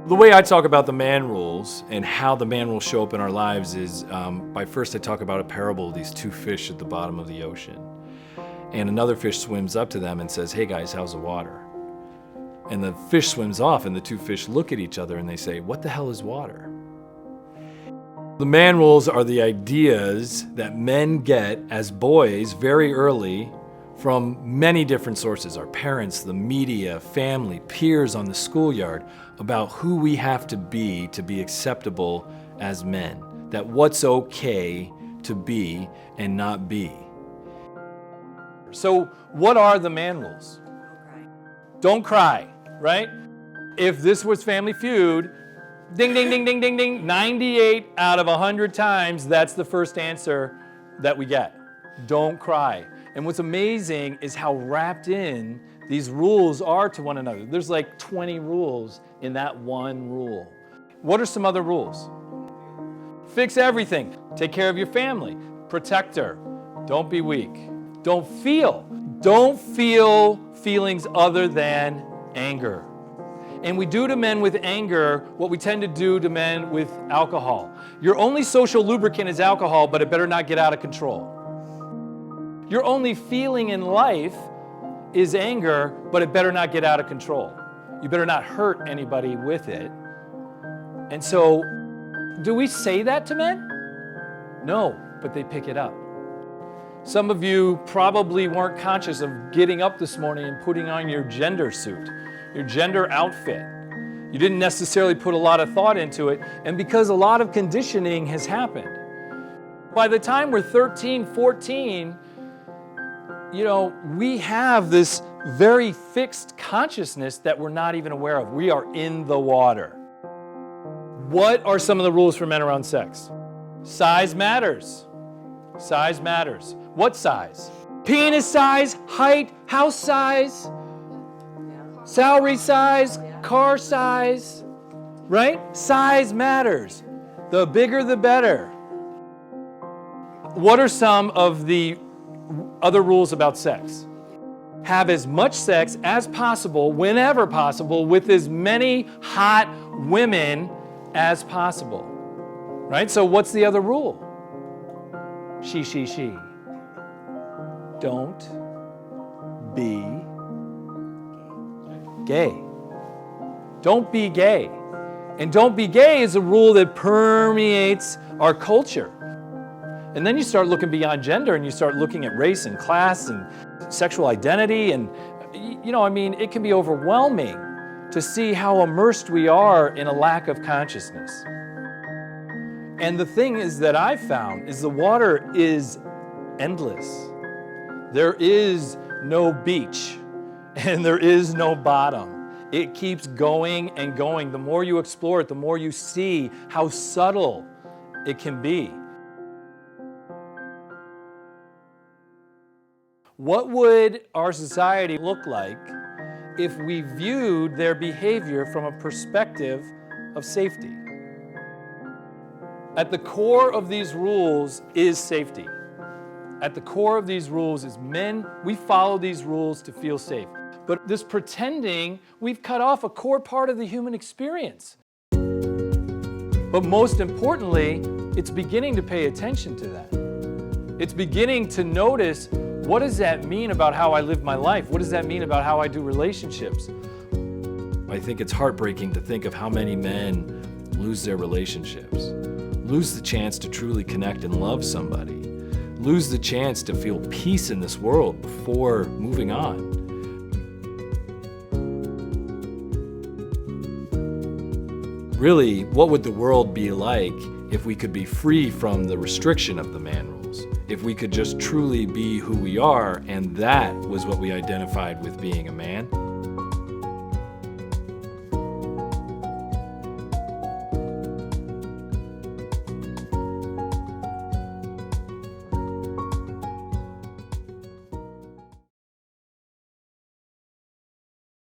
The way I talk about the man rules and how the man rules show up in our lives is by first I talk about a parable of these two fish at the bottom of the ocean. And another fish swims up to them and says, "Hey guys, how's the water?" And the fish swims off and the two fish look at each other and they say, "What the hell is water?" The man rules are the ideas that men get as boys very early from many different sources, our parents, the media, family, peers on the schoolyard, about who we have to be acceptable as men, that what's okay to be and not be. So what are the man rules? Don't cry, right? If this was Family Feud, ding, ding, ding, ding, ding, ding, 98 out of 100 times, that's the first answer that we get. Don't cry. And what's amazing is how wrapped in these rules are to one another. There's like 20 rules in that one rule. What are some other rules? Fix everything. Take care of your family. Protect her. Don't be weak. Don't feel. Don't feel feelings other than anger. And we do to men with anger what we tend to do to men with alcohol. Your only social lubricant is alcohol, but it better not get out of control. Your only feeling in life is anger, but it better not get out of control. You better not hurt anybody with it. And so, do we say that to men? No, but they pick it up. Some of you probably weren't conscious of getting up this morning and putting on your gender suit, your gender outfit. You didn't necessarily put a lot of thought into it, and because a lot of conditioning has happened. By the time we're 13, 14, we have this very fixed consciousness that we're not even aware of. We are in the water. What are some of the rules for men around sex? Size matters. Size matters. What size? Penis size, height, house size, salary size, car size, right? Size matters. The bigger, the better. What are some of the other rules about sex? Have as much sex as possible, whenever possible, with as many hot women as possible. Right? So what's the other rule? She. Don't be gay. Don't be gay. And don't be gay is a rule that permeates our culture. And then you start looking beyond gender and you start looking at race and class and sexual identity. And, it can be overwhelming to see how immersed we are in a lack of consciousness. And the thing is that I've found is the water is endless. There is no beach and there is no bottom. It keeps going and going. The more you explore it, the more you see how subtle it can be. What would our society look like if we viewed their behavior from a perspective of safety? At the core of these rules is safety. At the core of these rules is men, we follow these rules to feel safe. But this pretending, we've cut off a core part of the human experience. But most importantly, it's beginning to pay attention to that. It's beginning to notice, what does that mean about how I live my life? What does that mean about how I do relationships? I think it's heartbreaking to think of how many men lose their relationships, lose the chance to truly connect and love somebody, lose the chance to feel peace in this world before moving on. Really, what would the world be like if we could be free from the restriction of the man rules? If we could just truly be who we are, and that was what we identified with being a man?